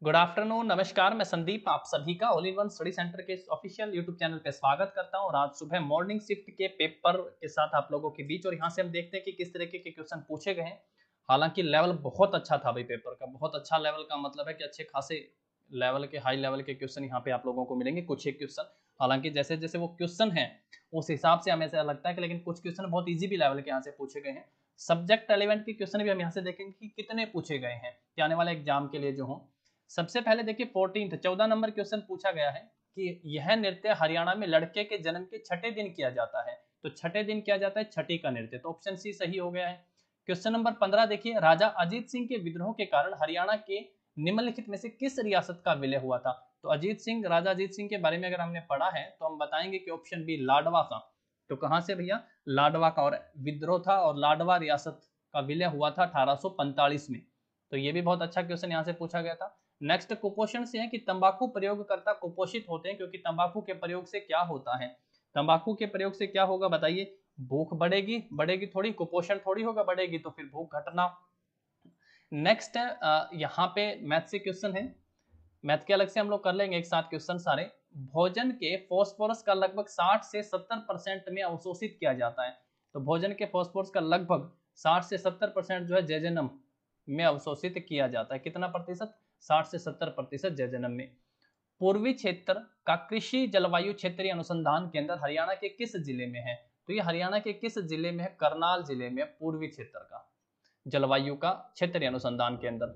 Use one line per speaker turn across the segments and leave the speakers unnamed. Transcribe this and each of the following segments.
Good afternoon, नमस्कार। मैं संदीप आप सभी का all in one study centre के ऑफिशियल यूट्यूब चैनल पे स्वागत करता हूं और आज सुबह मॉर्निंग शिफ्ट के पेपर के साथ आप लोगों के बीच। और यहां से हम देखते हैं कि किस तरीके के क्वेश्चन पूछे गए हैं। हालांकि लेवल बहुत अच्छा था भाई, पेपर का बहुत अच्छा लेवल का मतलब है कि अच्छे खासे लेवल के, हाई लेवल के क्वेश्चन यहाँ पे आप लोगों को मिलेंगे। कुछ एक क्वेश्चन, हालांकि जैसे जैसे वो क्वेश्चन है उस हिसाब से हमें ऐसा लगता है कि, लेकिन कुछ क्वेश्चन बहुत ईजी भी लेवल के यहाँ से पूछे गए हैं। सब्जेक्ट एलिमेंट के क्वेश्चन भी हम यहाँ से देखेंगे कि कितने पूछे गए हैं कि आने वाले एग्जाम के लिए जो हो। सबसे पहले देखिए 14 नंबर क्वेश्चन पूछा गया है कि यह नृत्य हरियाणा में लड़के के जन्म के छठे दिन किया जाता है। तो छठे दिन किया जाता है छठी का नृत्य, तो ऑप्शन सी सही हो गया है। क्वेश्चन नंबर 15 देखिए, राजा अजीत सिंह के विद्रोह के कारण हरियाणा के निम्नलिखित में से किस रियासत का विलय हुआ था। तो अजीत सिंह, राजा अजीत सिंह के बारे में अगर हमने पढ़ा है तो हम बताएंगे कि ऑप्शन बी लाडवा का। तो कहां से भैया, लाडवा का। और विद्रोह था और लाडवा रियासत का विलय हुआ था 1845 में। तो ये भी बहुत अच्छा क्वेश्चन यहाँ से पूछा गया था। नेक्स्ट कुपोषण से है कि तंबाकू प्रयोगकर्ता कुपोषित होते हैं क्योंकि तंबाकू के प्रयोग से क्या होता है। तंबाकू के प्रयोग से क्या होगा बताइए। भूख बढ़ेगी, बढ़ेगी थोड़ी, कुपोषण थोड़ी होगा, बढ़ेगी तो फिर भूख घटना। नेक्स्ट है यहाँ पे मैथ से क्वेश्चन है। मैथ के अलग से हम लोग कर लेंगे एक साथ क्वेश्चन सारे। भोजन के फॉस्फोरस का लगभग 60 से 70% में अवशोषित किया जाता है। तो भोजन के फॉस्फोरस का लगभग 60 से 70% जो है जेजेनम में अवशोषित किया जाता है। कितना प्रतिशत, 60 से 70% जेजेनम में। पूर्वी क्षेत्र का कृषि जलवायु क्षेत्रीय अनुसंधान केंद्र हरियाणा के किस जिले में है। तो ये हरियाणा के किस जिले में है, करनाल जिले में पूर्वी क्षेत्र का जलवायु का क्षेत्रीय अनुसंधान केंद्र।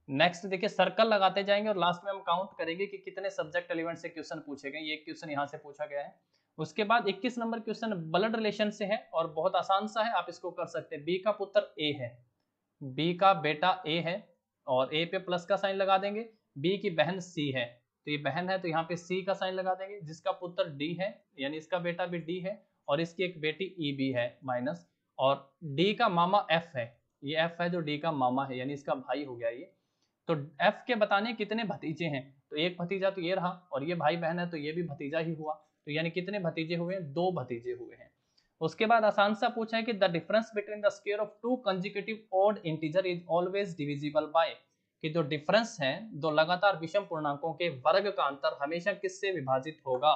नेक्स्ट देखिए, सर्कल लगाते जाएंगे और लास्ट में हम काउंट करेंगे कि कितने सब्जेक्ट एलिमेंट से क्वेश्चन पूछे गए। ये क्वेश्चन यहाँ से पूछा गया है। उसके बाद 21 नंबर क्वेश्चन ब्लड रिलेशन से है और बहुत आसान सा है, आप इसको कर सकते हैं। बी का पुत्र ए है, बी का बेटा ए है और ए पे प्लस का साइन लगा देंगे। बी की बहन सी है, तो ये बहन है तो यहाँ पे सी का साइन लगा देंगे। जिसका पुत्र डी है यानी इसका बेटा भी डी है और इसकी एक बेटी ई बी है माइनस। और डी का मामा एफ है, ये एफ है जो डी का मामा है यानी इसका भाई हो गया ये। तो एफ के बताने कितने भतीजे हैं, तो एक भतीजा तो ये रहा और ये भाई बहन है तो ये भी भतीजा ही हुआ। तो यानी कितने भतीजे हुए हैं, दो भतीजे हुए हैं। उसके बाद आसान सा पूछा है कि the difference between the square of to consecutive odd integer is always divisible by. कि जो डिफरेंस है दो लगातार विषम पूर्णांकों के वर्ग का अंतर हमेशा किससे विभाजित होगा।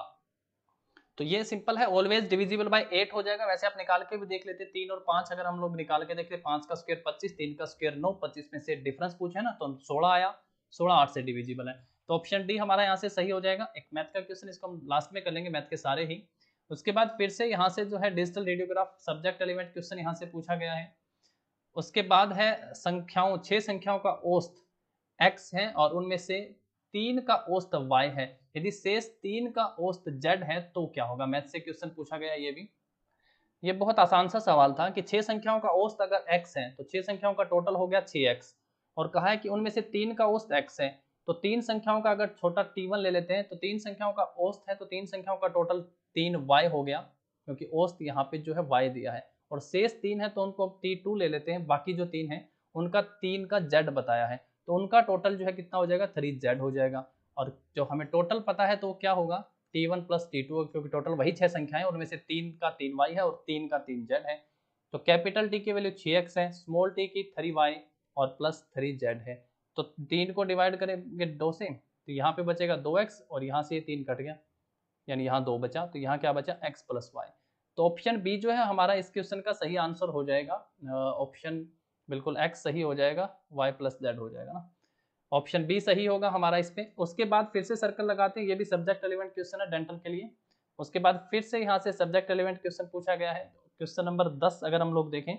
तो ये सिंपल है, ऑलवेज डिविजिबल बाय 8 हो जाएगा। वैसे आप निकाल के भी देख लेते, 3 और 5 अगर हम लोग निकाल के देखते, 5 का स्क्वायर 25, 3 का स्क्वायर 9, 25 में से डिफरेंस पूछा है ना तो 16 आया, 16 8 से डिविजिबल है। तो ऑप्शन डी हमारा यहाँ से सही हो जाएगा। एक मैथ का क्वेश्चन, इसको हम लास्ट में कर लेंगे मैथ के सारे ही। उसके बाद फिर से यहाँ से जो है digital radiograph subject element question यहाँ से पूछा गया है। उसके बाद है संख्याओं, 6 संख्याओं का औसत x है और उनमें से 3 का औसत y है। यदि शेष 3 का औसत z है तो क्या होगा। मैथ से क्वेश्चन पूछा गया ये भी। ये बहुत आसान सा सवाल था कि 6 संख्याओं का औसत अगर x है तो 6 संख्याओं का टोटल हो गया 6x और कहा है कि उनमें से 3 का औसत x है। तो 3 संख्याओं का अगर छोटा t1 ले लेते हैं तो 3 संख्याओं का औसत है तो 3 संख्याओं का टोटल 3y हो गया क्योंकि औसत यहाँ पे जो है y दिया है। और शेष 3 है तो उनको t2 ले लेते हैं, बाकी जो 3 है उनका 3 का z बताया है तो उनका टोटल जो है कितना हो जाएगा, 3z हो जाएगा। और जो हमें टोटल पता है तो क्या होगा, t1 प्लस t2, क्योंकि टोटल वही 6 संख्याएं उनमें से 3 का 3y है और 3 का 3z है। तो कैपिटल T की वैल्यू 6x है, स्मॉल t की 3y और प्लस 3z है। तो 3 को डिवाइड करेंगे 2 से तो यहाँ पे बचेगा 2x और यहाँ से 3 कट गया यानी यहाँ 2 बचा, तो यहाँ क्या बचा, x प्लस वाई। तो ऑप्शन बी जो है हमारा इस क्वेश्चन का सही आंसर हो जाएगा। ऑप्शन बिल्कुल x सही हो जाएगा, y प्लस जेड हो जाएगा ना। ऑप्शन बी सही होगा हमारा इस पे। उसके बाद फिर से सर्कल लगाते हैं, ये भी सब्जेक्ट एलिमेंट क्वेश्चन है डेंटल के लिए। उसके बाद फिर से यहाँ से सब्जेक्ट एलिमेंट क्वेश्चन पूछा गया है। क्वेश्चन नंबर 10 अगर हम लोग देखें,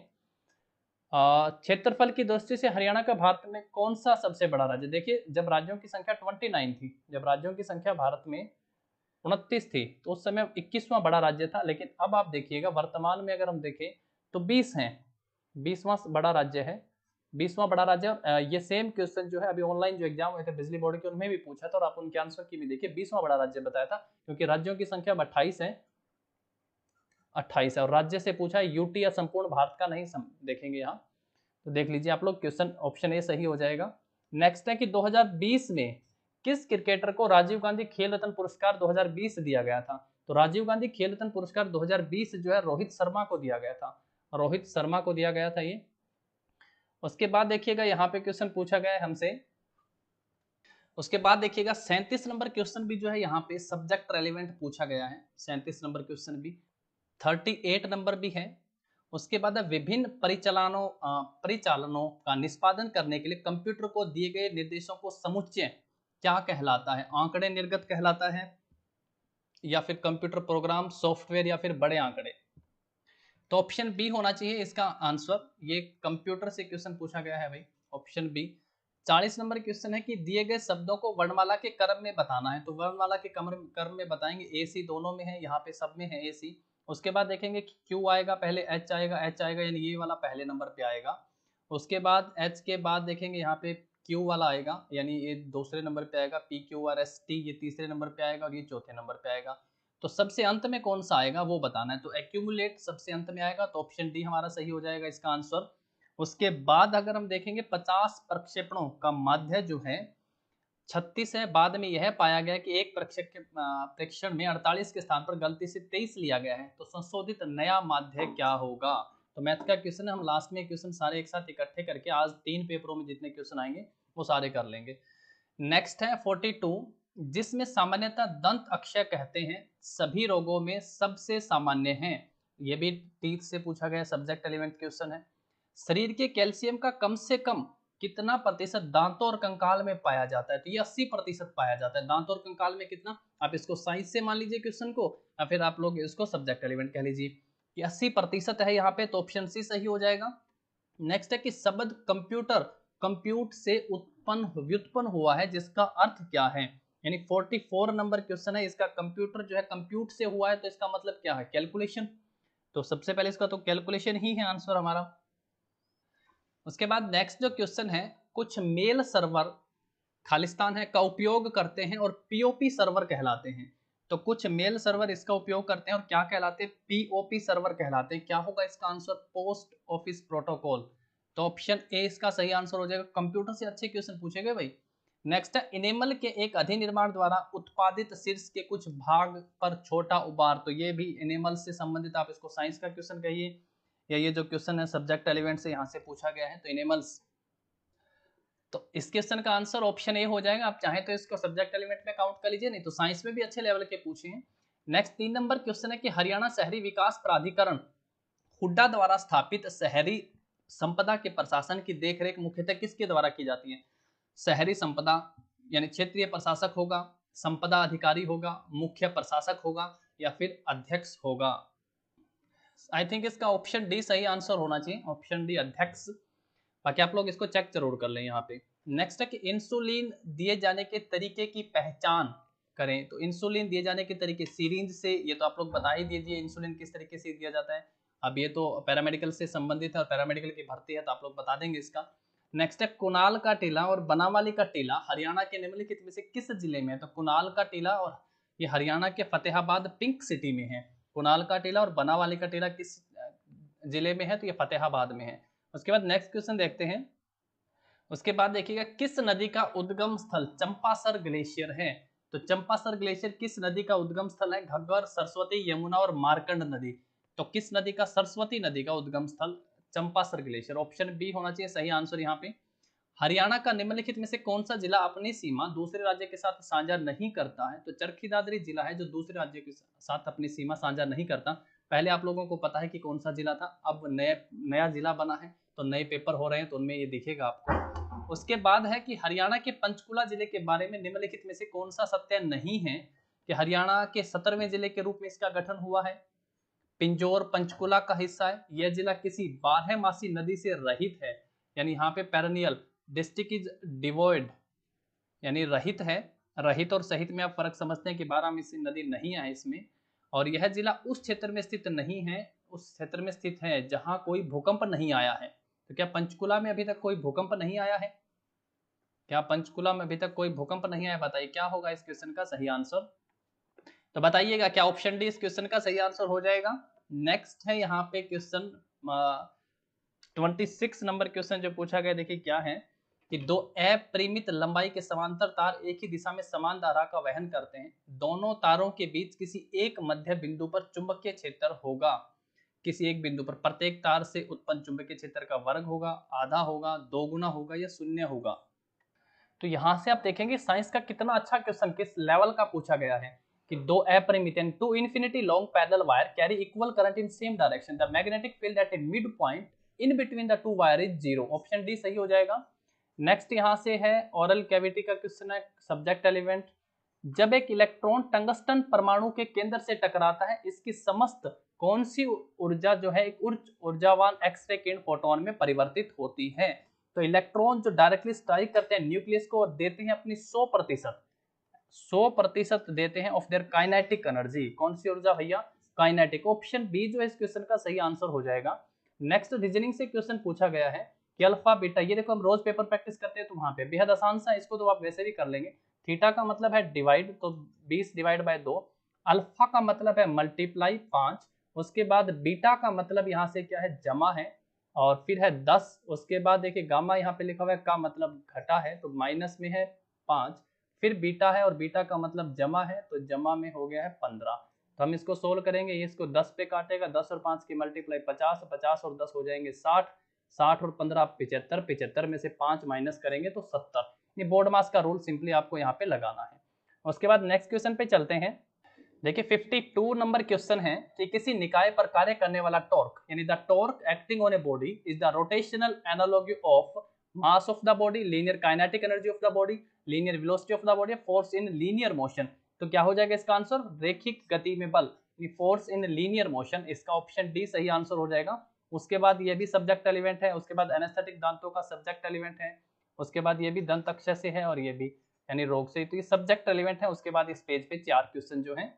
क्षेत्रफल की दृष्टि से हरियाणा का भारत में कौन सा सबसे बड़ा राज्य। देखिए जब राज्यों की संख्या 29 थी, जब राज्यों की संख्या भारत में 29 थी तो उस समय 21वां बड़ा राज्य था। लेकिन अब आप देखिएगा वर्तमान में अगर हम देखें तो 20 हैं, 20वां बड़ा राज्य है, 20वां बड़ा राज्य। ये सेम क्वेश्चन जो है अभी ऑनलाइन जो एग्जाम हुए थे बिजली बोर्ड के उनमें भी पूछा था और आप उनके आंसर की भी देखिए 20वां बड़ा राज्य बताया था क्योंकि राज्यों की संख्या 28 है, 28 है। और राज्य से पूछा है यूटी या संपूर्ण भारत का नहीं देखेंगे यहाँ, तो देख लीजिए आप लोग, क्वेश्चन ऑप्शन ए सही हो जाएगा। नेक्स्ट है कि 2020 में किस क्रिकेटर को राजीव गांधी खेल रत्न पुरस्कार 2020 दिया गया था। तो राजीव गांधी खेल रत्न पुरस्कार 2020 जो है रोहित शर्मा को दिया गया था, रोहित शर्मा को दिया गया था ये। उसके बाद देखिएगा यहाँ पे क्वेश्चन पूछा गया है हमसे, उसके बाद देखिएगा 37 नंबर क्वेश्चन भी जो है यहाँ पे सब्जेक्ट रेलिवेंट पूछा गया है। 37 नंबर क्वेश्चन भी 38 नंबर भी है। उसके बाद विभिन्न परिचालनों का निष्पादन करने के लिए कंप्यूटर को दिए गए निर्देशों को समुच्चय क्या कहलाता है? आंकड़े निर्गत कहलाता है, या फिर कंप्यूटर प्रोग्राम, सॉफ्टवेयर, या फिर बड़े आंकड़े? तो ऑप्शन बी होना चाहिए इसका आंसर। ये कंप्यूटर से क्वेश्चन पूछा गया है भाई, ऑप्शन बी। 40 नंबर क्वेश्चन है कि दिए गए शब्दों को वर्णमाला के क्रम में बताना है। तो वर्णमाला के क्रम में बताएंगे। ए सी दोनों में है, यहाँ पे सब में है ए सी। उसके बाद देखेंगे कि क्यू आएगा पहले, एच आएगा, एच आएगा यानी ये वाला पहले नंबर पे आएगा। उसके बाद एच के बाद देखेंगे यहाँ पे क्यू वाला आएगा, यानी ये दूसरे नंबर पे आएगा। P Q R S T ये तीसरे नंबर पे आएगा, और ये चौथे नंबर पे आएगा। तो सबसे अंत में कौन सा आएगा वो बताना है। तो एक्यूमुलेट सबसे अंत में आएगा, तो ऑप्शन डी हमारा सही हो जाएगा इसका आंसर। उसके बाद अगर हम देखेंगे 50 प्रक्षेपणों का माध्य जो है 36 है। बाद में यह पाया गया कि एक प्रेक्षण में 48 के स्थान पर गलती से 23 लिया गया है, तो संशोधित नया माध्य क्या होगा? तो मैथ का क्वेश्चन है, हम लास्ट में क्वेश्चन सारे एक साथ इकट्ठे करके आज 3 पेपरों में जितने क्वेश्चन आएंगे वो सारे कर लेंगे। नेक्स्ट है 42, जिसमें सामान्यतः दंत अक्षय कहते हैं, सभी रोगों में सबसे सामान्य है। ये भी टीथ से पूछा गया सब्जेक्ट एलिमेंट क्वेश्चन है। शरीर के कैल्शियम का कम से कम कितना प्रतिशत दांतों और कंकाल में पाया जाता है? तो ये 80% पाया जाता है। दांतों और कंकाल में कितना? आप इसको साइंस से मान लीजिए क्वेश्चन को, या फिर आप लोग इसको सब्जेक्ट एलिमेंट कह लीजिए कि 80% है यहाँ पे, तो ऑप्शन सी सही हो जाएगा। नेक्स्ट है कि शब्द कंप्यूटर कंप्यूट से व्युत्पन्न हुआ है, जिसका अर्थ क्या है? यानी 44 नंबर क्वेश्चन है, इसका कंप्यूटर जो है कंप्यूट से हुआ है, तो इसका मतलब क्या है? कैलकुलेशन। तो सबसे पहले इसका तो कैलकुलेशन ही है आंसर हमारा। उसके बाद नेक्स्ट जो क्वेश्चन है, कुछ मेल सर्वर खालिस्तान है का उपयोग करते हैं और पीओपी सर्वर कहलाते हैं। तो कुछ मेल सर्वर इसका उपयोग करते हैं और क्या कहलाते हैं? पीओपी सर्वर कहलाते हैं। क्या होगा इसका आंसर? Post office protocol. तो ऑप्शन ए इसका सही आंसर हो जाएगा। कंप्यूटर से अच्छे क्वेश्चन पूछे गए भाई। नेक्स्ट है इनेमल के एक अधिनिर्माण द्वारा उत्पादित शीर्ष के कुछ भाग पर छोटा उबार। तो ये भी इनेमल से संबंधित, आप इसको साइंस का क्वेश्चन कहिए, या ये जो क्वेश्चन है सब्जेक्ट एलिमेंट से यहाँ से पूछा गया है, तो इनेमल्स। तो इस क्वेश्चन का आंसर ऑप्शन ए हो जाएगा। आप चाहें तो इसको सब्जेक्ट एलिमेंट में काउंट कर लीजिए, नहीं तो साइंस में भी अच्छे लेवल के पूछे हैं। नेक्स्ट 3 नंबर क्वेश्चन है कि हरियाणा शहरी विकास प्राधिकरण हुड्डा द्वारा स्थापित शहरी संपदा के प्रशासन की देखरेख मुख्यतः किसके द्वारा की जाती है? शहरी संपदा यानी क्षेत्रीय प्रशासक होगा, संपदा अधिकारी होगा, मुख्य प्रशासक होगा, या फिर अध्यक्ष होगा? आई थिंक इसका ऑप्शन डी सही आंसर होना चाहिए, ऑप्शन डी अध्यक्ष। बाकी आप लोग इसको चेक जरूर कर लें यहाँ पे। नेक्स्ट है कि इंसुलिन दिए जाने के तरीके की पहचान करें। तो इंसुलिन दिए जाने के तरीके सीरिंज से, ये तो आप लोग बता ही दीजिए इंसुलिन किस तरीके से दिया जाता है। अब ये तो पैरामेडिकल से संबंधित है और पैरामेडिकल की भर्ती है, तो आप लोग बता देंगे इसका। नेक्स्ट है कुणाल का टीला और बनावाली का टीला हरियाणा के निम्नलिखित में से किस जिले में है? तो कुणाल का टीला और ये हरियाणा के फतेहाबाद पिंक सिटी में है। कुणाल का टीला और बनावाली का टीला किस जिले में है? तो ये फतेहाबाद में है। उसके बाद नेक्स्ट क्वेश्चन देखते हैं। उसके बाद देखिएगा किस नदी का उद्गम स्थल चंपासर ग्लेशियर है? तो चंपासर ग्लेशियर किस नदी का उद्गम स्थल है? घग्गर, सरस्वती, यमुना और मार्कंड नदी। तो किस नदी का? सरस्वती नदी का उद्गम स्थल चंपासर ग्लेशियर। ऑप्शन बी होना चाहिए सही आंसर यहाँ पे। हरियाणा का निम्नलिखित में से कौन सा जिला अपनी सीमा दूसरे राज्य के साथ साझा नहीं करता है? तो चरखी दादरी जिला है जो दूसरे राज्य के साथ अपनी सीमा साझा नहीं करता। पहले आप लोगों को पता है कि कौन सा जिला था, अब नया जिला बना है, तो नए पेपर हो रहे हैं तो उनमें ये दिखेगा आपको। उसके बाद है कि हरियाणा के पंचकुला जिले के बारे में निम्नलिखित में से कौन सा सत्य नहीं है कि हरियाणा के 17वें जिले के रूप में इसका गठन हुआ है? पिंजौर पंचकुला का हिस्सा है। यह जिला किसी 12मासी नदी से रहित है, यानी यहाँ पे पेरेनियल डिस्ट्रिक्ट इज डिवॉइड, यानी रहित है। रहित और सहित में आप फर्क समझते हैं कि 12मासी नदी नहीं है इसमें। और यह जिला उस क्षेत्र में स्थित नहीं है, उस क्षेत्र में स्थित है जहां कोई भूकंप नहीं आया है। तो क्या पंचकुला में अभी तक कोई भूकंप नहीं आया है? क्या पंचकुला में अभी तक कोई भूकंप नहीं आया? बताइए क्या होगा इस क्वेश्चन का सही आंसर। तो बताइएगा क्या ऑप्शन डी इस क्वेश्चन का सही आंसर हो जाएगा। नेक्स्ट है यहाँ पे क्वेश्चन 26 नंबर क्वेश्चन जो पूछा गया, देखिए क्या है कि दो अपरिमित लंबाई के समांतर तार एक ही दिशा में समान धारा का वहन करते हैं। दोनों तारों के बीच किसी एक मध्य बिंदु पर चुंबकीय क्षेत्र होगा। किसी एक बिंदु पर प्रत्येक तार से उत्पन्न चुंबकीय क्षेत्र का वर्ग होगा, आधा होगा, दोगुना होगा या शून्य होगा? तो यहाँ से आप देखेंगे साइंस का कितना अच्छा क्वेश्चन किस लेवल का पूछा गया है कि दो अपरिमित यानी two infinity long parallel wire carry equal current in same direction, the magnetic field at a mid point in between the two wire is zero. Option D सही हो जाएगा। नेक्स्ट यहाँ से है ओरल कैविटी का क्वेश्चन है, subject element. जब एक इलेक्ट्रॉन टंगस्टन परमाणु के केंद्र से टकराता है, इसकी समस्त कौन सी ऊर्जा जो है एक उच्च ऊर्जावान एक्सरे किरण फोटोन में परिवर्तित होती है? तो इलेक्ट्रॉन जो डायरेक्टली स्ट्राइक करते हैं न्यूक्लियस को और देते हैं अपनी 100% देते हैं ऑफ देयर काइनेटिक एनर्जी। कौन सी ऊर्जा भैया? काइनेटिक। ऑप्शन बी जो है इस क्वेश्चन का सही आंसर हो जाएगा। नेक्स्ट रीजनिंग से क्वेश्चन पूछा गया है कि अल्फा बीटा, ये देखो हम रोज पेपर प्रैक्टिस करते हैं तो वहां पे बेहद आसान सा, इसको तो आप वैसे भी कर लेंगे। थीटा का मतलब है डिवाइड, तो 20 डिवाइड बाय 2। अल्फा का मतलब है मल्टीप्लाई 5। उसके बाद बीटा का मतलब यहाँ से क्या है? जमा है। और फिर है 10। उसके बाद देखिए गामा यहाँ पे लिखा हुआ है, का मतलब घटा है तो माइनस में है 5। फिर बीटा है और बीटा का मतलब जमा है तो जमा में हो गया है 15। तो हम इसको सोल्व करेंगे, ये इसको 10 पे काटेगा, 10 और 5 की मल्टीप्लाई 50, 50 और 10 हो जाएंगे 60, 60 और 15 75, 75 में से 5 माइनस करेंगे तो 70। ये बोर्ड मास का रूल सिंपली आपको यहाँ पे लगाना है। उसके बाद नेक्स्ट क्वेश्चन पे चलते हैं। देखिए 52 नंबर क्वेश्चन है कि किसी निकाय पर कार्य करने वाला टॉर्क यानी the torque acting on a body is the rotational analog of mass of the body, linear kinetic energy of the body, linear velocity of the body, force in linear motion. तो क्या हो जाएगा इसका answer? रेखिक गति में बल, force in linear motion. इसका option D सही आंसर हो जाएगा। उसके बाद ये भी सब्जेक्ट एलिमेंट है। उसके बाद एनेस्थेटिक दांतों का सब्जेक्ट एलिमेंट है। उसके बाद ये भी दंत अक्षय से है और ये भी यानी रोग से, तो ये सब्जेक्ट एलिमेंट है। उसके बाद इस पेज पे 4 क्वेश्चन जो है।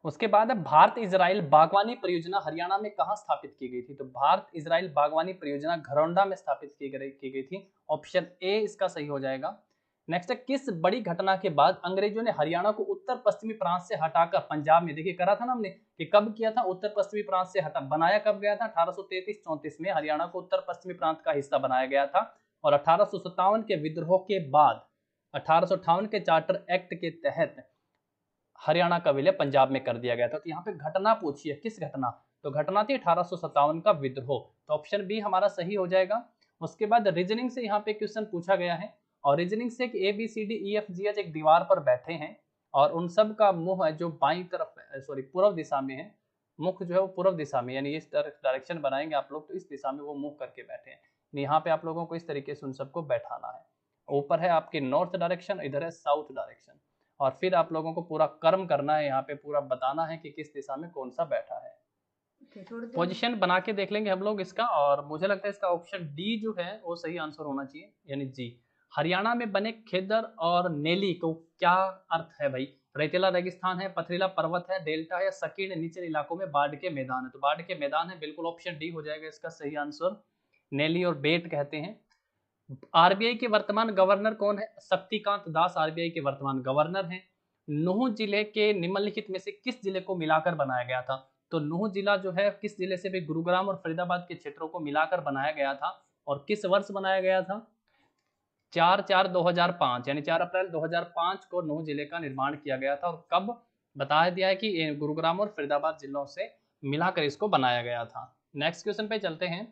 उसके बाद है भारत इजराइल बागवानी परियोजना हरियाणा में कहां स्थापित की गई थी? तो भारत इजराइल बागवानी परियोजना घरौंडा में स्थापित की गई थी। ऑप्शन ए इसका सही हो जाएगा। नेक्स्ट है किस बड़ी घटना के बाद अंग्रेजों ने हरियाणा को उत्तर पश्चिमी प्रांत से हटाकर पंजाब में, देखिए करा था ना हमने कि कब किया था, उत्तर पश्चिमी प्रांत से हटा, बनाया कब गया था? 1833-34 में हरियाणा को उत्तर पश्चिमी प्रांत का हिस्सा बनाया गया था। और 1857 के विद्रोह के बाद 1858 के चार्टर एक्ट के तहत हरियाणा का विलय पंजाब में कर दिया गया था। तो यहाँ पे घटना पूछी है, किस घटना? तो घटना थी 1857 का विद्रोह। तो ऑप्शन बी हमारा सही हो जाएगा। उसके बाद रीजनिंग से यहाँ पे क्वेश्चन पूछा गया है और रीजनिंग से A B C D E F G H एक दीवार पर बैठे हैं और उन सब का मुंह है जो बाई तरफ सॉरी पूर्व दिशा में है, मुख जो है वो पूर्व दिशा में, यानी इस डायरेक्शन बनाएंगे आप लोग तो इस दिशा में वो मुंह करके बैठे हैं। यहाँ पे आप लोगों को इस तरीके से उन सबको बैठाना है। ऊपर है आपके नॉर्थ डायरेक्शन, इधर है साउथ डायरेक्शन और फिर आप लोगों को पूरा कर्म करना है, यहाँ पे पूरा बताना है कि किस दिशा में कौन सा बैठा है। पोजीशन बना के देख लेंगे हम लोग इसका और मुझे लगता है इसका ऑप्शन डी जो है वो सही आंसर होना चाहिए, यानी जी। हरियाणा में बने खेदर और नेली को क्या अर्थ है भाई? रेतीला रेगिस्तान है, पथरीला पर्वत है, डेल्टा है या संकीर्ण निचले इलाकों में बाढ़ के मैदान है? तो बाढ़ के मैदान है, बिल्कुल ऑप्शन डी हो जाएगा इसका सही आंसर। नेली और बेट कहते हैं। आरबीआई के वर्तमान गवर्नर कौन है? शक्तिकांत दास आरबीआई के वर्तमान गवर्नर हैं। नूह जिले के निम्नलिखित में से किस जिले को मिलाकर बनाया गया था? तो नूह जिला जो है किस जिले से भी? गुरुग्राम और फरीदाबाद के क्षेत्रों को मिलाकर बनाया गया था और किस वर्ष बनाया गया था? 4/4/2005 यानी 4 अप्रैल 2005 को नूह जिले का निर्माण किया गया था। और कब बताया दिया है कि गुरुग्राम और फरीदाबाद जिलों से मिलाकर इसको बनाया गया था। नेक्स्ट क्वेश्चन पे चलते हैं।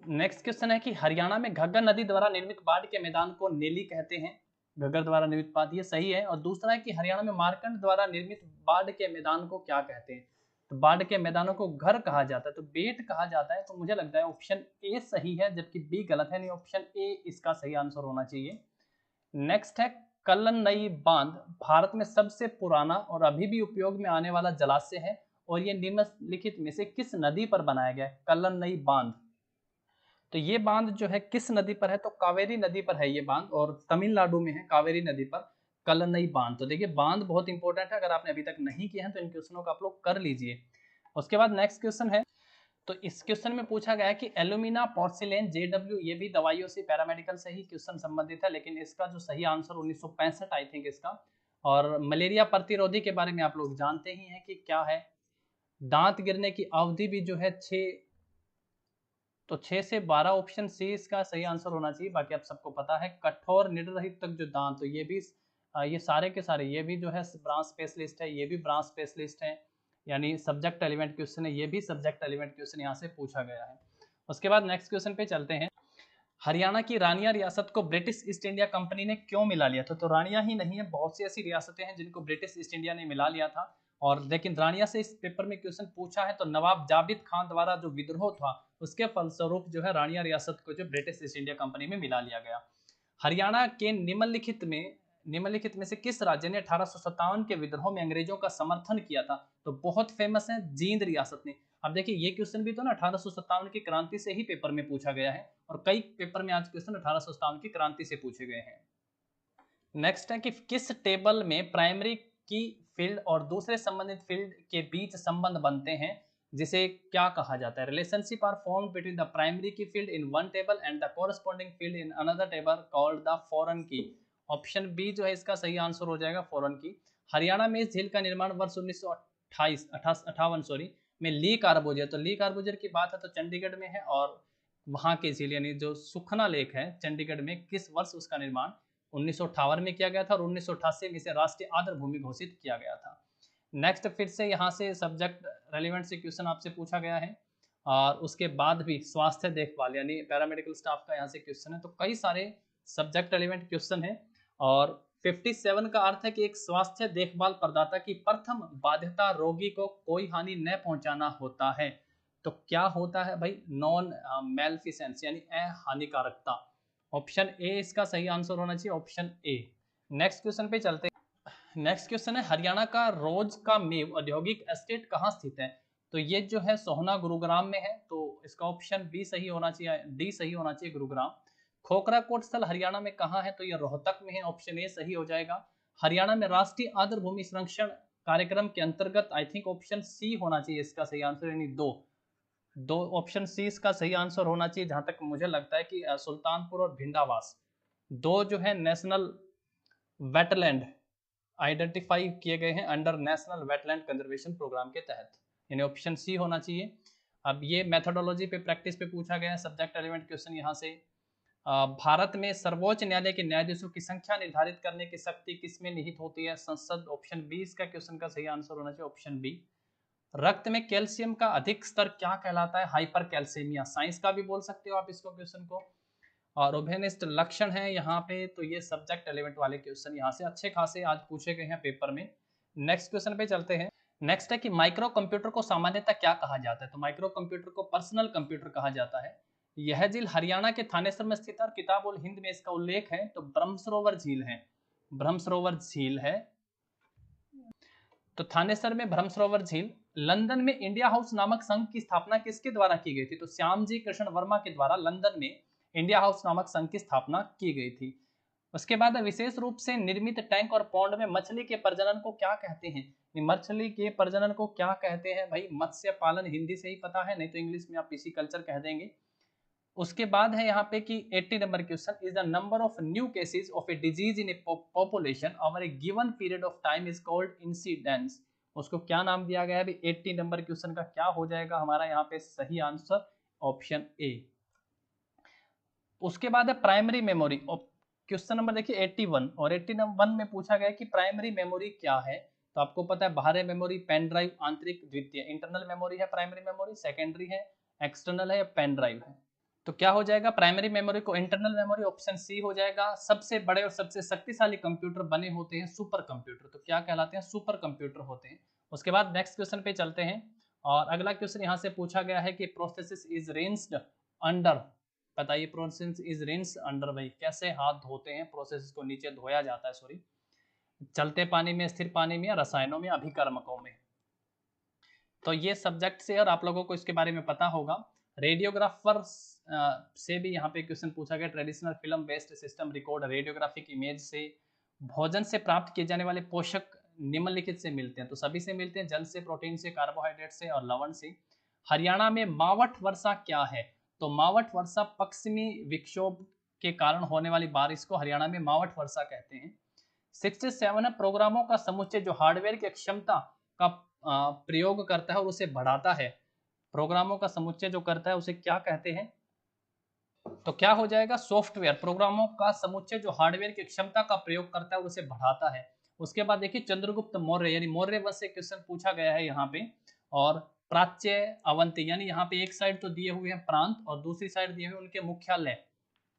नेक्स्ट क्वेश्चन है कि हरियाणा में घग्गर नदी द्वारा निर्मित बाढ़ के मैदान को नेली कहते हैं। घग्गर द्वारा निर्मित बाढ़, ये सही है। और दूसरा है कि हरियाणा में मारकंड द्वारा निर्मित बाढ़ के मैदान को क्या कहते हैं? तो बाढ़ के मैदानों को घर कहा जाता है, तो बेट कहा जाता है। तो मुझे लगता है ऑप्शन ए सही है जबकि बी गलत है, नहीं ऑप्शन ए इसका सही आंसर होना चाहिए। नेक्स्ट है कल्लन नई बांध भारत में सबसे पुराना और अभी भी उपयोग में आने वाला जलाशय है और ये निम्नलिखित में से किस नदी पर बनाया गया है? कल्लन नई बांध, तो ये बांध जो है किस नदी पर है? तो कावेरी नदी पर है ये बांध और तमिलनाडु में है कावेरी नदी पर कल्लनई बांध। तो देखिए बांध बहुत इंपॉर्टेंट है, अगर आपने अभी तक नहीं किया है तो इन क्वेश्चनों को आप लोग कर लीजिए। उसके बाद नेक्स्ट क्वेश्चन है, तो इस क्वेश्चन में पूछा गया है कि एल्यूमिना पोर्सिलेन जेडब्ल्यू, ये भी दवाइयों से पैरामेडिकल से ही क्वेश्चन संबंधित है, लेकिन इसका जो सही आंसर 1965 आई थिंक इसका। और मलेरिया प्रतिरोधी के बारे में आप लोग जानते ही हैं कि क्या है, दांत गिरने की अवधि भी जो है 6 से 12, ऑप्शन सी इसका सही आंसर होना चाहिए। बाकी आप सबको पता है कठोर निडरहित तक जो दांत, तो ये भी ये सारे के सारे ये भी जो है ब्रांच स्पेशलिस्ट है, ये भी ब्रांच स्पेशलिस्ट है, यानी सब्जेक्ट एलिमेंट क्वेश्चन है, ये भी सब्जेक्ट एलिमेंट क्वेश्चन यहाँ से पूछा गया है। उसके बाद नेक्स्ट क्वेश्चन पे चलते हैं। हरियाणा की रानिया रियासत को ब्रिटिश ईस्ट इंडिया कंपनी ने क्यों मिला लिया था? तो रानिया ही नहीं है, बहुत सी ऐसी रियासतें हैं जिनको ब्रिटिश ईस्ट इंडिया ने मिला लिया था। और लेकिन रानिया से इस पेपर में क्वेश्चन पूछा है तो नवाब जाबिद खान द्वारा जो विद्रोह था उसके फलस्वरूप जो है रानिया रियासत को जो ब्रिटिश ईस्ट इंडिया कंपनी में मिला लिया गया। हरियाणा के निम्नलिखित में से किस राज्य ने 1857 के विद्रोह में अंग्रेजों का समर्थन किया था? तो बहुत फेमस है जींद रियासत ने। अब देखिए ये क्वेश्चन भी तो ना 1857 की क्रांति से ही पेपर में पूछा गया है और कई पेपर में आज क्वेश्चन 1857 की क्रांति से पूछे गए हैं। नेक्स्ट है कि किस टेबल में प्राइमरी की फील्ड और दूसरे संबंधित फील्ड के बीच संबंध बनते हैं जिसे क्या कहा जाता है? Relationship are formed between the primary key field in one table and the corresponding field in another table called the foreign key. Option B जो है इसका सही आंसर हो जाएगा फॉरेन की। हरियाणा में इस झील का निर्माण वर्ष 1958 में ली कार्बोजियर, तो ली कार्बोजियर की बात है तो चंडीगढ़ में है। और वहां के झील यानी जो सुखना लेक है चंडीगढ़ में, किस वर्ष उसका निर्माण 1958 में किया गया था और 1988 में इसे राष्ट्रीय आर्द्र भूमि घोषित किया गया था। नेक्स्ट फिर से यहाँ से सब्जेक्ट रेलिवेंट से क्वेश्चन आपसे पूछा गया है और उसके बाद भी स्वास्थ्य देखभाल यानी पैरामेडिकल स्टाफ का यहाँ से क्वेश्चन है। तो कई सारे सब्जेक्ट रेलिवेंट क्वेश्चन है और 57 का अर्थ है कि एक स्वास्थ्य देखभाल प्रदाता की प्रथम बाध्यता रोगी को कोई हानि न पहुंचाना होता है। तो क्या होता है भाई? नॉन मेलफिसेंस यानी अहानिकारकता। ऑप्शन ए इसका सही आंसर होना चाहिए, ऑप्शन ए। नेक्स्ट क्वेश्चन पे चलते हैं। नेक्स्ट क्वेश्चन है हरियाणा का रोज का मेव औद्योगिक एस्टेट कहाँ स्थित है? तो ये जो है सोहना गुरुग्राम में है, तो इसका ऑप्शन बी सही होना चाहिए, डी सही होना चाहिए गुरुग्राम। खोखरा कोट स्थल हरियाणा में कहाँ है? तो ये रोहतक में है, ऑप्शन ए सही हो जाएगा। हरियाणा में राष्ट्रीय आर्द्र भूमि संरक्षण कार्यक्रम के अंतर्गत आई थिंक ऑप्शन सी होना चाहिए इसका सही आंसर, यानी दो ऑप्शन सी इसका सही आंसर होना चाहिए जहां तक मुझे लगता है कि सुल्तानपुर और भिंडावास दो जो है नेशनल वेटलैंड आइडेंटिफाई किए गए हैं under national wetland conservation program के तहत, यानी ऑप्शन सी होना चाहिए। अब ये मेथोडोलॉजी पे प्रैक्टिस पे पूछा गया है सब्जेक्ट एलिमेंट क्वेश्चन यहाँ से। भारत में सर्वोच्च न्यायालय के न्यायाधीशों की संख्या निर्धारित करने की शक्ति किसमें निहित होती है? संसद, ऑप्शन बी इसका क्वेश्चन का सही आंसर होना चाहिए, ऑप्शन बी। रक्त में कैल्शियम का अधिक स्तर क्या कहलाता है? हाइपर कैल्सीमिया, साइंस का भी बोल सकते हो आप इसको क्वेश्चन को। और ओबेनिस्ट लक्षण है यहाँ पे, तो ये सब्जेक्ट एलिमेंट वाले क्वेश्चन यहाँ से अच्छे खासे आज पूछे गए हैं पेपर में। नेक्स्ट क्वेश्चन पे चलते हैं। नेक्स्ट है कि माइक्रो कंप्यूटर को सामान्यतः क्या कहा जाता है? तो माइक्रो कंप्यूटर को पर्सनल कंप्यूटर कहा जाता है। यह झील हरियाणा के थानेसर में स्थित है और किताब उल हिंद में इसका उल्लेख है, तो ब्रह्मसरोवर झील है, ब्रह्मसरोवर झील है। तो थानेसर में ब्रह्मसरोवर झील। लंदन में इंडिया हाउस नामक संघ की स्थापना किसके द्वारा की गई थी? तो श्यामजी कृष्ण वर्मा के द्वारा लंदन में इंडिया हाउस नामक संघ की स्थापना की गई थी। उसके बाद विशेष रूप से निर्मित टैंक और पौंड में मछली के प्रजनन को क्या कहते हैं? मछली के प्रजनन को क्या कहते हैं भाई? मत्स्य पालन हिंदी से ही पता है, नहीं तो इंग्लिश में आप पिसीकल्चर कह देंगे। उसके बाद है यहाँ पे कि 80 number question, is the number of new cases of a disease in A population over A given period of time is called incidence. उसको क्या नाम दिया गया है भाई? 80 नंबर क्वेश्चन का क्या हो जाएगा हमारा यहाँ पे सही आंसर, ऑप्शन ए। उसके बाद है प्राइमरी मेमोरी। क्वेश्चन नंबर देखिए 81 और 81 में पूछा गया कि प्राइमरी मेमोरी क्या है? तो आपको पता है बाहरी मेमोरी पेन ड्राइव, आंतरिक द्वितीय इंटरनल मेमोरी है प्राइमरी मेमोरी, सेकेंडरी है एक्सटर्नल है या पेन ड्राइव है। तो क्या हो जाएगा? प्राइमरी मेमोरी को इंटरनल मेमोरी, ऑप्शन सी हो जाएगा। सबसे बड़े और सबसे शक्तिशाली कंप्यूटर बने होते हैं सुपर कंप्यूटर, तो क्या कहलाते हैं? सुपर कंप्यूटर होते हैं। उसके बाद नेक्स्ट क्वेश्चन पे चलते हैं और अगला क्वेश्चन यहाँ से पूछा गया है कि प्रोसेस इज रिंस्ड अंडर, बताइए प्रोसेस इज रिंस्ड अंडर भाई कैसे हाथ धोते हैं? प्रोसेस को नीचे धोया जाता है, सॉरी, चलते पानी में, स्थिर पानी में या रसायनों में, अभिकर्मकों में। तो ये सब्जेक्ट से और आप लोगों को इसके बारे में पता होगा। रेडियोग्राफर से भी यहाँ पे क्वेश्चन पूछा गया। Traditional film based system record radiographic image से भोजन से प्राप्त किए जाने वाले पोषक निम्नलिखित से मिलते हैं, तो सभी से मिलते हैं, जल से, प्रोटीन से, कार्बोहाइड्रेट से और लवण से। हरियाणा में मावठ वर्षा क्या है? तो मावठ वर्षा पश्चिमी विक्षोभ के कारण होने वाली बारिश को हरियाणा में मावठ वर्षा कहते हैं। 67 है प्रोग्रामों का समुच्चय जो हार्डवेयर की क्षमता का प्रयोग करता है और उसे बढ़ाता है। प्रोग्रामों का समुच्चय जो करता है उसे क्या कहते हैं? तो क्या हो जाएगा? सॉफ्टवेयर। प्रोग्रामों का समुच्चय जो हार्डवेयर की क्षमता का प्रयोग करता है और उसे बढ़ाता है। उसके बाद देखिए चंद्रगुप्त मौर्य यानी मौर्य वंश से क्वेश्चन पूछा गया है यहाँ पे। और प्राच्य अवंती, यानी यहाँ पे एक साइड तो दिए हुए हैं प्रांत और दूसरी साइड दिए हुए उनके मुख्यालय।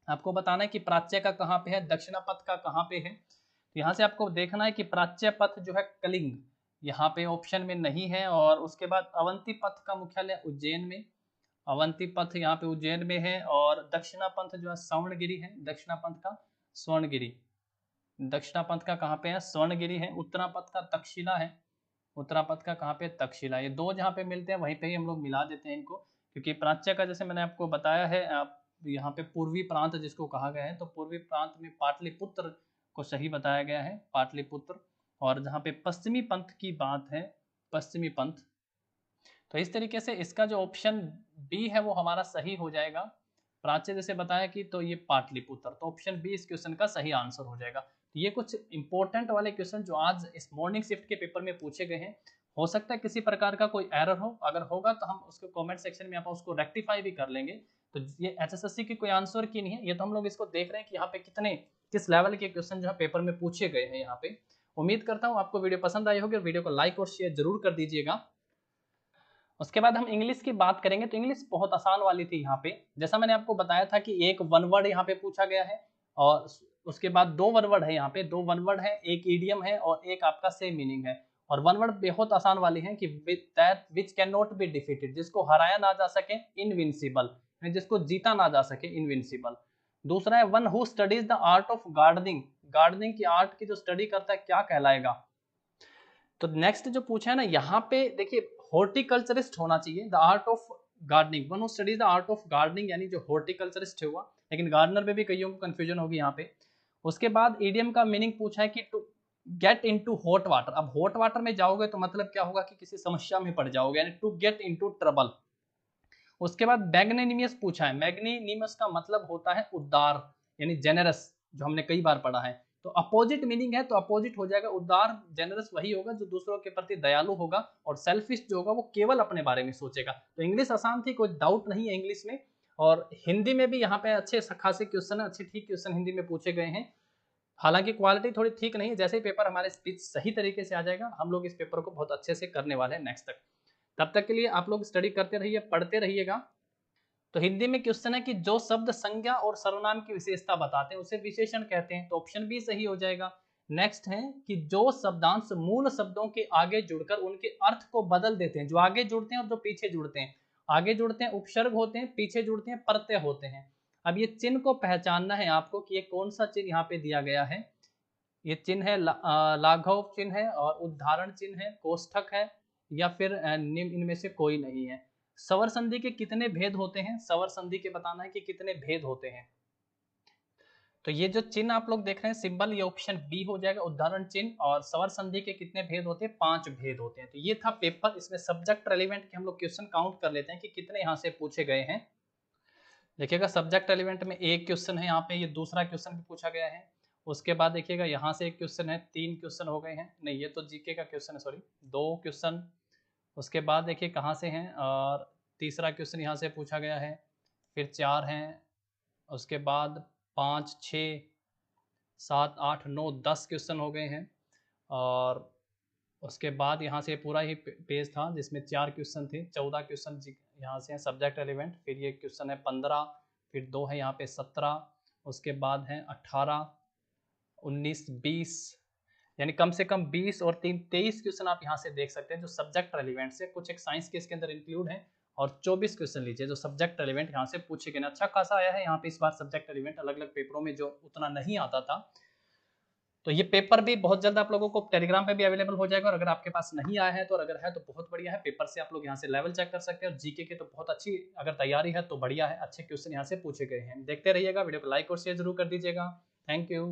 आपको बताना है कि प्राच्य का कहाँ पे है, दक्षिणापथ का कहाँ पे है। तो यहाँ से आपको देखना है कि प्राच्य पथ जो है कलिंग, यहाँ पे ऑप्शन में नहीं है। और उसके बाद अवंती पथ का मुख्यालय उज्जैन में, अवंती पथ यहाँ पे उज्जैन में है। और दक्षिणा पंथ जो है स्वर्णगिरी है, दक्षिणा पंथ का स्वर्णगिरी, दक्षिणा पंथ का कहाँ पे है, स्वर्णगिरी है। उत्तरा पथ का तक्षशिला है, उत्तरा पथ का कहाँ पे, तक्षशिला। ये दो जहाँ पे मिलते हैं वहीं पे ही हम लोग मिला देते हैं इनको, क्योंकि प्राच्य का जैसे मैंने आपको बताया है, यहाँ पे पूर्वी प्रांत जिसको कहा गया है, तो पूर्वी प्रांत में पाटलिपुत्र को सही बताया गया है, पाटलिपुत्र। और जहाँ पे पश्चिमी पंथ की बात है, पश्चिमी पंथ, तो इस तरीके से इसका जो ऑप्शन बी है वो हमारा सही हो जाएगा। प्राच्य जैसे बताया कि तो ये पाटलिपुत्र, तो ऑप्शन बी इस क्वेश्चन का सही आंसर हो जाएगा। तो ये कुछ इंपॉर्टेंट वाले क्वेश्चन जो आज इस मॉर्निंग शिफ्ट के पेपर में पूछे गए हैं। हो सकता है किसी प्रकार का कोई एरर हो, अगर होगा तो हम उसको कमेंट सेक्शन में आप उसको रेक्टिफाई भी कर लेंगे। तो ये एचएसएससी की कोई आंसर की नहीं है, ये तो हम लोग इसको देख रहे हैं कि यहाँ पे कितने किस लेवल के क्वेश्चन जो है पेपर में पूछे गए हैं यहाँ पे। उम्मीद करता हूँ आपको वीडियो पसंद आई होगी और वीडियो को लाइक और शेयर जरूर कर दीजिएगा। उसके बाद हम इंग्लिश की बात करेंगे, तो इंग्लिश बहुत आसान वाली थी यहाँ पे। जैसा मैंने आपको बताया था कि एक वन वर्ड यहाँ पे पूछा गया है, और उसके बाद दो वन वर्ड है यहाँ पे, दो वन वर्ड है, एक ईडियम है और एक आपका सेम मीनिंग है। और वन वर्ड बहुत आसान वाली है कि that which can not be defeated, जिसको हराया ना जा सके, इनविंसिबल, जिसको जीता ना जा सके, इनविंसिबल। दूसरा है one who studies the art of gardening, gardening की आर्ट की जो स्टडी करता है क्या कहलाएगा। तो नेक्स्ट जो पूछा है ना यहाँ पे देखिए, हॉर्टिकल्चरिस्ट होना चाहिए, the art of gardening, one who studies the art of gardening, यानी जो हॉर्टिकल्चरिस्ट हुआ। लेकिन गार्डनर में भी कईयों को कंफ्यूजन होगी यहाँ पे। उसके बाद ईडियम का मीनिंग पूछा है कि to get into hot water. अब हॉट वाटर में जाओगे तो मतलब क्या होगा कि किसी समस्या में पड़ जाओगे, यानी टू गेट इनटू ट्रबल। उसके बाद मैग्नेनिमियस पूछा है, मैग्नेनिमियस का मतलब होता है उदार, यानी जेनरस, जो हमने कई बार पढ़ा है। तो अपोजिट मीनिंग है, तो अपोजिट हो जाएगा उदार, जेनरस वही होगा जो दूसरों के प्रति दयालु होगा, और सेल्फिश जो होगा वो केवल अपने बारे में सोचेगा। तो इंग्लिश आसान थी, कोई डाउट नहीं है इंग्लिश में। और हिंदी में भी यहाँ पे अच्छे खासे क्वेश्चन है, अच्छे ठीक क्वेश्चन हिंदी में पूछे गए हैं। हालांकि क्वालिटी थोड़ी ठीक नहीं है, जैसे ही पेपर हमारे स्पीच सही तरीके से आ जाएगा हम लोग इस पेपर को बहुत अच्छे से करने वाले हैं नेक्स्ट तक। तब तक के लिए आप लोग स्टडी करते रहिए, पढ़ते रहिएगा। तो हिंदी में क्वेश्चन है कि जो शब्द संज्ञा और सर्वनाम की विशेषता बताते हैं उसे विशेषण कहते हैं, तो ऑप्शन बी सही हो जाएगा। नेक्स्ट है कि जो शब्दांश मूल शब्दों के आगे जुड़कर उनके अर्थ को बदल देते हैं, जो आगे जुड़ते हैं और जो पीछे जुड़ते हैं, आगे जुड़ते हैं उपसर्ग होते हैं, पीछे जुड़ते हैं प्रत्यय होते हैं। अब ये चिन्ह को पहचानना है आपको कि ये कौन सा चिन्ह यहाँ पे दिया गया है। ये चिन्ह है लाघव चिन्ह है, और उदाहरण चिन्ह है, कोष्ठक है, या फिर निम्न इनमें से कोई नहीं है। स्वर संधि के कितने भेद होते हैं, स्वर संधि के बताना है कि कितने भेद होते हैं। तो ये जो चिन्ह आप लोग देख रहे हैं सिंबल, ये ऑप्शन बी हो जाएगा, उदाहरण चिन्ह। और स्वर संधि के कितने भेद होते हैं, 5 भेद होते हैं। तो ये था पेपर, इसमें सब्जेक्ट रेलिवेंट के हम लोग क्वेश्चन काउंट कर लेते हैं कि कितने यहाँ से पूछे गए हैं। देखिएगा सब्जेक्ट रेलिवेंट में एक क्वेश्चन है यहाँ पे, ये दूसरा क्वेश्चन भी पूछा गया है। उसके बाद देखिएगा यहाँ से एक क्वेश्चन है, 3 क्वेश्चन हो गए हैं, नहीं ये तो जीके का क्वेश्चन है, सॉरी 2 क्वेश्चन। उसके बाद देखिए कहाँ से हैं, और तीसरा क्वेश्चन यहाँ से पूछा गया है, फिर 4 हैं। उसके बाद 5, 6, 7, 8, 9, 10 क्वेश्चन हो गए हैं। और उसके बाद यहाँ से पूरा ही पेज था जिसमें 4 क्वेश्चन थे, 14 क्वेश्चन यहाँ से हैं सब्जेक्ट एलिमेंट। फिर ये क्वेश्चन है 15, फिर 2 है यहाँ पे 17, उसके बाद है 18, 19, 20, यानी कम से कम 20 और 3 23 क्वेश्चन आप यहाँ से देख सकते हैं जो सब्जेक्ट रेलिवेंट से, कुछ एक साइंस के इसके अंदर इंक्लूड है। और 24 क्वेश्चन लीजिए जो सब्जेक्ट रेलिवेंट यहाँ से पूछे गए। अच्छा खासा आया है यहाँ पे इस बार सब्जेक्ट रेलिवेंट, अलग अलग पेपरों में जो उतना नहीं आता था। तो ये पेपर भी बहुत जल्द आप लोगों को टेलीग्राम पे भी अवेलेबल हो जाएगा, और अगर आपके पास नहीं आया है तो, और अगर है तो बहुत बढ़िया है, पेपर से आप लोग यहाँ से लेवल चेक कर सकते हैं। और जीके के तो बहुत अच्छी अगर तैयारी है तो बढ़िया है, अच्छे क्वेश्चन यहाँ से पूछे गए हैं। देखते रहिएगा, वीडियो को लाइक और शेयर जरूर कर दीजिएगा। Thank you.